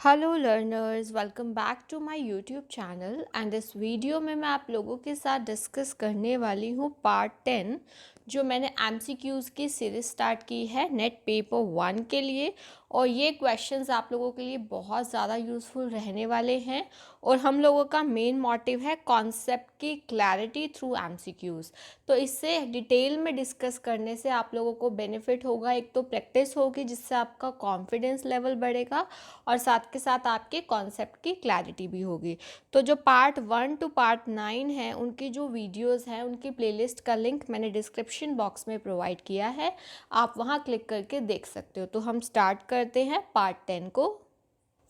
Hello learners, welcome back to my YouTube channel and इस video में मैं आप लोगों के साथ डिस्कस करने वाली हूँ पार्ट 10 जो मैंने एमसीक्यूज़ की सीरीज स्टार्ट की है नेट पेपर 1 के लिए। और ये क्वेश्चंस आप लोगों के लिए बहुत ज़्यादा यूज़फुल रहने वाले हैं और हम लोगों का मेन मोटिव है कॉन्सेप्ट की क्लैरिटी थ्रू एमसीक्यूज़। तो इससे डिटेल में डिस्कस करने से आप लोगों को बेनिफिट होगा, एक तो प्रैक्टिस होगी जिससे आपका कॉन्फिडेंस लेवल बढ़ेगा और साथ के साथ आपके कॉन्सेप्ट की क्लैरिटी भी होगी। तो जो पार्ट 1 टू पार्ट 9 है उनकी जो वीडियोस हैं उनकी प्लेलिस्ट का लिंक मैंने डिस्क्रिप्शन बॉक्स में प्रोवाइड किया है, आप वहां क्लिक करके देख सकते हो। तो हम स्टार्ट करते हैं पार्ट 10 को।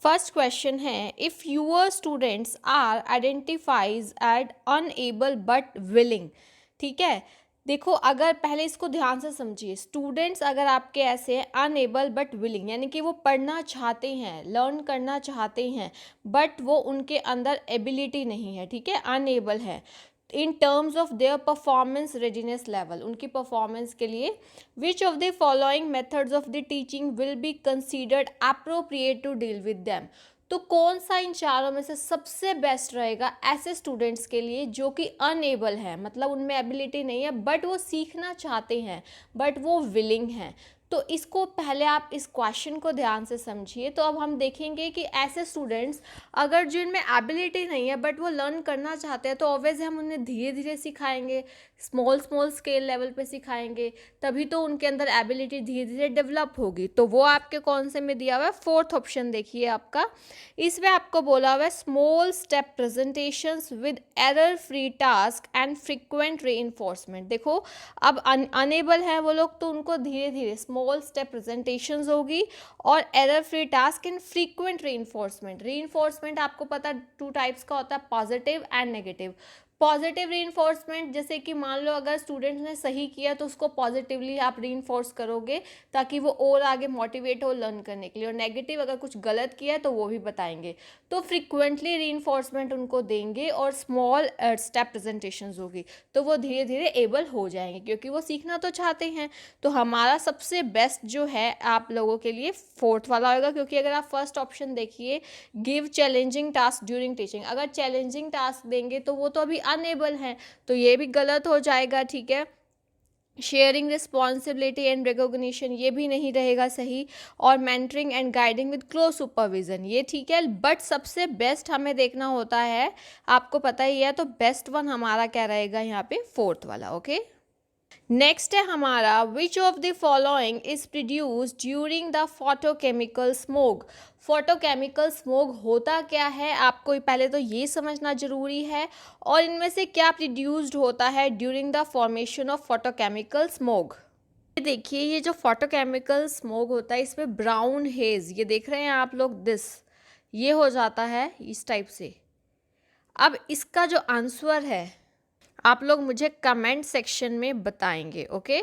फर्स्ट क्वेश्चन है, if your students are identified unable but willing. ठीक है, देखो अगर पहले इसको ध्यान से समझिए, स्टूडेंट्स अगर आपके ऐसे हैं अनएबल बट विलिंग, यानी कि वो पढ़ना चाहते हैं, लर्न करना चाहते हैं, बट वो उनके अंदर एबिलिटी नहीं है, ठीक है, अनएबल है in terms of their performance readiness level, उनकी परफॉर्मेंस के लिए which of the following methods of the teaching will be considered appropriate to deal with them. तो कौन सा इन चारों में से सबसे बेस्ट रहेगा ऐसे स्टूडेंट्स के लिए जो कि अनएबल है, मतलब उनमें एबिलिटी नहीं है बट वो सीखना चाहते हैं, बट वो विलिंग हैं। तो इसको पहले आप इस क्वेश्चन को ध्यान से समझिए। तो अब हम देखेंगे कि ऐसे स्टूडेंट्स अगर जिनमें एबिलिटी नहीं है बट वो लर्न करना चाहते हैं तो ऑब्वियसली हम उन्हें धीरे धीरे सिखाएंगे, स्मॉल स्मॉल स्केल लेवल पे सिखाएंगे, तभी तो उनके अंदर एबिलिटी धीरे धीरे डेवलप होगी। तो वो आपके कौन से में दिया हुआ है, फोर्थ ऑप्शन देखिए आपका, इसमें आपको बोला हुआ है small step presentations with error free task and frequent reinforcement. देखो अब अनेबल है वो लोग तो उनको धीरे धीरे स्मॉल स्टेप प्रेजेंटेशंस होगी और error free task and frequent reinforcement. Reinforcement आपको पता टू टाइप्स का होता है, positive and negative. Positive reinforcement जैसे कि मान लो अगर स्टूडेंट्स ने सही किया तो उसको पॉजिटिवली आप रीइंफोर्स करोगे ताकि वो और आगे मोटिवेट हो लर्न करने के लिए, और नेगेटिव अगर कुछ गलत किया है तो वो भी बताएंगे। तो फ्रिक्वेंटली रीइंफोर्समेंट उनको देंगे और स्मॉल स्टेप प्रेजेंटेशंस होगी तो वो धीरे धीरे एबल हो जाएंगे क्योंकि वो सीखना तो चाहते हैं। तो हमारा सबसे बेस्ट जो है आप लोगों के लिए फोर्थ वाला होगा, क्योंकि अगर आप फर्स्ट ऑप्शन देखिए give challenging task during teaching, अगर चैलेंजिंग टास्क देंगे तो वो तो अभी अनेबल हैं तो ये भी गलत हो जाएगा। ठीक है, शेयरिंग रिस्पॉन्सिबिलिटी एंड रिकॉग्निशन ये भी नहीं रहेगा सही, और mentoring and guiding with close supervision ये ठीक है, बट सबसे बेस्ट हमें देखना होता है, आपको पता ही है। तो बेस्ट वन हमारा क्या रहेगा यहाँ पे, फोर्थ वाला। ओके, नेक्स्ट है हमारा विच of the following is produce during the photochemical smoke. Photochemical smoke होता क्या है आपको पहले तो ये समझना जरूरी है, और इनमें से क्या प्रोड्यूस्ड होता है during the formation of photochemical smoke. ये देखिए, ये जो फोटोकेमिकल स्मोक होता है इसमें ब्राउन हेज, ये देख रहे हैं आप लोग, ये हो जाता है इस टाइप से। अब इसका जो आंसर है आप लोग मुझे कमेंट सेक्शन में बताएंगे। ओके,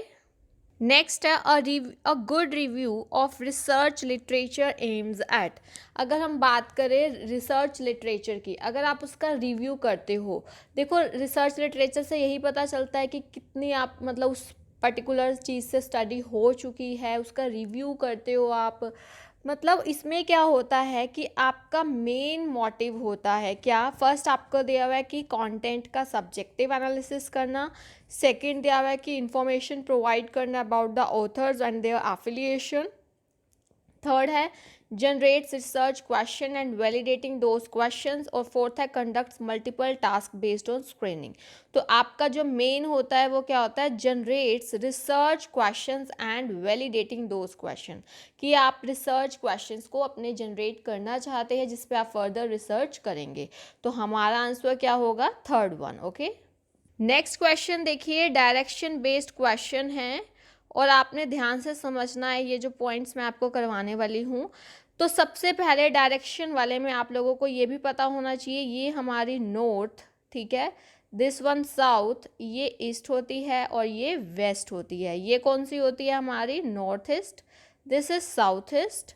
नेक्स्ट है a good review of research literature aims at. अगर हम बात करें रिसर्च लिटरेचर की, अगर आप उसका रिव्यू करते हो, देखो रिसर्च लिटरेचर से यही पता चलता है कि कितनी आप मतलब उस पर्टिकुलर चीज़ से स्टडी हो चुकी है, उसका रिव्यू करते हो आप। मतलब इसमें क्या होता है कि आपका मेन मोटिव होता है क्या, फर्स्ट आपको दिया हुआ है कि कंटेंट का सब्जेक्टिव एनालिसिस करना, सेकंड दिया हुआ है कि इंफॉर्मेशन प्रोवाइड करना about the authors and their affiliation, third है generates research question and validating those questions, और फोर्थ है conducts multiple task based on screening. तो आपका जो मेन होता है वो क्या होता है, generates research questions and validating those question, कि आप रिसर्च क्वेश्चंस को अपने जनरेट करना चाहते हैं जिस पे आप फर्दर रिसर्च करेंगे। तो हमारा आंसर क्या होगा, third one. Okay, next question देखिए, डायरेक्शन बेस्ड क्वेश्चन है और आपने ध्यान से समझना है ये जो पॉइंट्स मैं आपको करवाने वाली हूँ। तो सबसे पहले डायरेक्शन वाले में आप लोगों को ये भी पता होना चाहिए, ये हमारी नॉर्थ, ठीक है, दिस वन साउथ, ये ईस्ट होती है और ये वेस्ट होती है। ये कौन सी होती है हमारी, north east, this is south east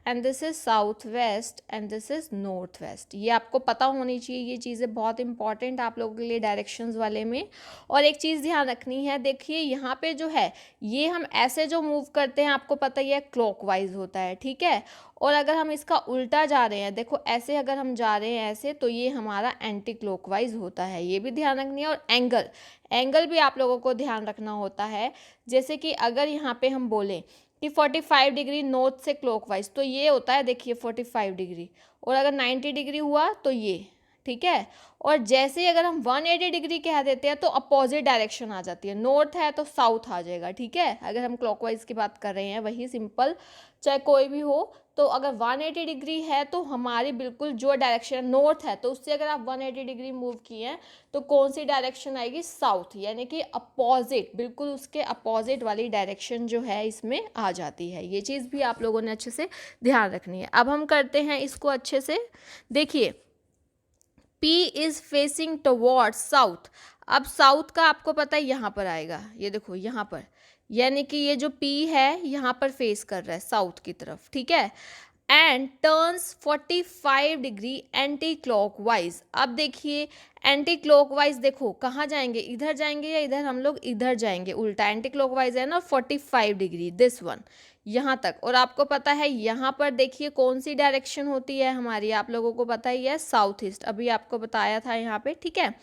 and this is south west and this is north west. ये आपको पता होनी चाहिए, ये चीज़ें बहुत इंपॉर्टेंट आप लोगों के लिए डायरेक्शंस वाले में। और एक चीज़ ध्यान रखनी है, देखिए यहाँ पे जो है ये हम ऐसे जो मूव करते हैं आपको पता ही है क्लॉकवाइज होता है, ठीक है। और अगर हम इसका उल्टा जा रहे हैं, देखो ऐसे अगर हम जा रहे हैं ऐसे, तो ये हमारा एंटी क्लॉकवाइज होता है, ये भी ध्यान रखनी है। और एंगल भी आप लोगों को ध्यान रखना होता है। जैसे कि अगर यहाँ पे हम बोलें कि 45 डिग्री नॉर्थ से क्लॉकवाइज, तो ये होता है देखिए 45 डिग्री। और अगर 90 डिग्री हुआ तो ये, ठीक है। और जैसे ही अगर हम 180 डिग्री कह देते हैं तो अपोजिट डायरेक्शन आ जाती है, नॉर्थ है तो साउथ आ जाएगा, ठीक है। अगर हम क्लॉकवाइज की बात कर रहे हैं, वही सिंपल, चाहे कोई भी हो। तो अगर 180 डिग्री है तो हमारी बिल्कुल जो डायरेक्शन नॉर्थ है, तो उससे अगर आप 180 डिग्री मूव किए हैं तो कौन सी डायरेक्शन आएगी, साउथ, यानी कि अपोजिट, बिल्कुल उसके अपोजिट वाली डायरेक्शन जो है इसमें आ जाती है। ये चीज़ भी आप लोगों ने अच्छे से ध्यान रखनी है। अब हम करते हैं इसको अच्छे से, देखिए P is facing towards south. अब साउथ का आपको पता है यहाँ पर आएगा, ये देखो यहाँ पर, यानी कि ये जो P है यहाँ पर फेस कर रहा है साउथ की तरफ, ठीक है। And turns 45 degree anti clockwise. अब देखिए एंटी क्लॉकवाइज, देखो कहाँ जाएंगे, इधर जाएंगे या इधर, हम लोग इधर जाएंगे, उल्टा एंटी क्लॉकवाइज है ना, 45 डिग्री दिस वन यहाँ तक। और आपको पता है यहाँ पर देखिए कौन सी डायरेक्शन होती है हमारी, आप लोगों को पता ही है, साउथ ईस्ट, अभी आपको बताया था यहाँ पे, ठीक है।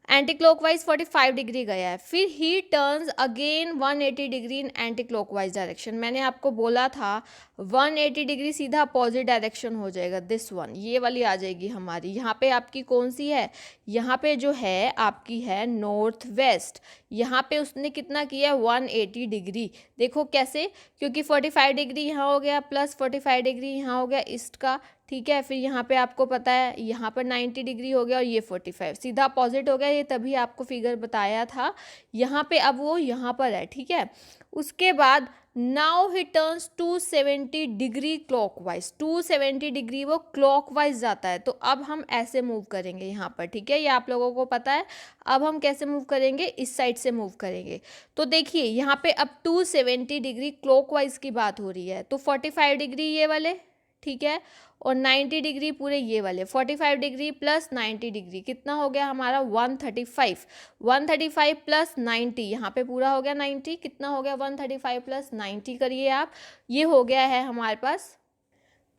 एंटी क्लॉकवाइज 45 डिग्री गया है, फिर ही turns again 180 degree in anti clockwise direction. मैंने आपको बोला था 180 डिग्री सीधा अपोजिट डायरेक्शन हो जाएगा, दिस वन, ये वाली आ जाएगी हमारी। यहाँ पे आपकी कौन सी है, यहाँ पे जो है आपकी है नॉर्थ वेस्ट। यहाँ पे उसने कितना किया, 180 डिग्री। देखो कैसे, क्योंकि 45 डिग्री यहाँ हो गया प्लस 45 डिग्री यहाँ हो गया ईस्ट का, ठीक है। फिर यहाँ पे आपको पता है यहाँ पर 90 डिग्री हो गया और ये 45 सीधा अपोजिट हो गया, ये तभी आपको फिगर बताया था यहाँ पे। अब वो यहाँ पर है, ठीक है। उसके बाद now he turns 270 degree clockwise, 270 degree वो क्लॉकवाइज जाता है। तो अब हम ऐसे मूव करेंगे यहाँ पर, ठीक है, ये आप लोगों को पता है। अब हम कैसे मूव करेंगे, इस साइड से मूव करेंगे। तो देखिए यहाँ पे अब 270 डिग्री क्लॉकवाइज की बात हो रही है, तो 45 डिग्री ये वाले, ठीक है, और 90 डिग्री पूरे ये वाले, 45 डिग्री प्लस 90 डिग्री कितना हो गया हमारा, 135। 135 प्लस 90, यहाँ पे पूरा हो गया 90, कितना हो गया 135 प्लस 90 करिए आप, ये हो गया है हमारे पास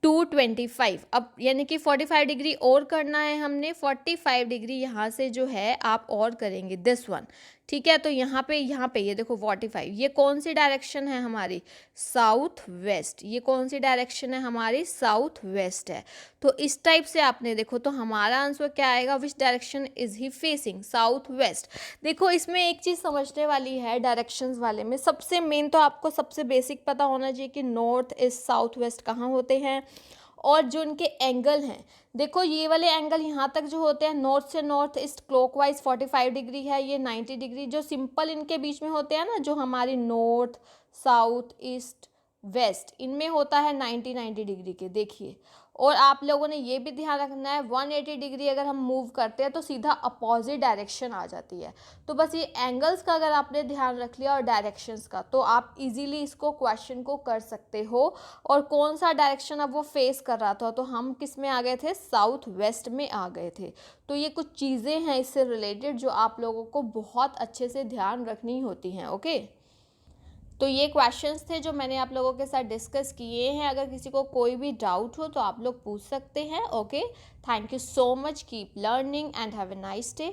225। अब यानी कि 45 डिग्री और करना है हमने, 45 डिग्री यहाँ से जो है आप और करेंगे दिस वन, ठीक है। तो यहाँ पे ये देखो 45, ये कौन सी डायरेक्शन है हमारी, साउथ वेस्ट। ये कौन सी डायरेक्शन है हमारी, साउथ वेस्ट है। तो इस टाइप से आपने देखो, तो हमारा आंसर क्या आएगा, which direction is he facing, south west. देखो इसमें एक चीज़ समझने वाली है डायरेक्शंस वाले में, सबसे मेन तो आपको सबसे बेसिक पता होना चाहिए कि नॉर्थ ईस्ट साउथ वेस्ट कहाँ होते हैं, और जो उनके एंगल हैं। देखो ये वाले एंगल यहाँ तक जो होते हैं, नॉर्थ से नॉर्थ ईस्ट क्लॉकवाइज 45 डिग्री है, ये 90 डिग्री, जो सिंपल इनके बीच में होते हैं ना, जो हमारी नॉर्थ साउथ ईस्ट वेस्ट, इनमें होता है 90 डिग्री के, देखिए। और आप लोगों ने ये भी ध्यान रखना है 180 डिग्री अगर हम मूव करते हैं तो सीधा अपोजिट डायरेक्शन आ जाती है। तो बस ये एंगल्स का अगर आपने ध्यान रख लिया और डायरेक्शंस का, तो आप इजीली इसको क्वेश्चन को कर सकते हो। और कौन सा डायरेक्शन अब वो फेस कर रहा था, तो हम किस में आ गए थे, साउथ वेस्ट में आ गए थे। तो ये कुछ चीज़ें हैं इससे रिलेटेड जो आप लोगों को बहुत अच्छे से ध्यान रखनी होती हैं, ओके। तो ये क्वेश्चंस थे जो मैंने आप लोगों के साथ डिस्कस किए हैं। अगर किसी को कोई भी डाउट हो तो आप लोग पूछ सकते हैं, okay. Thank you so much, keep learning and have a nice day.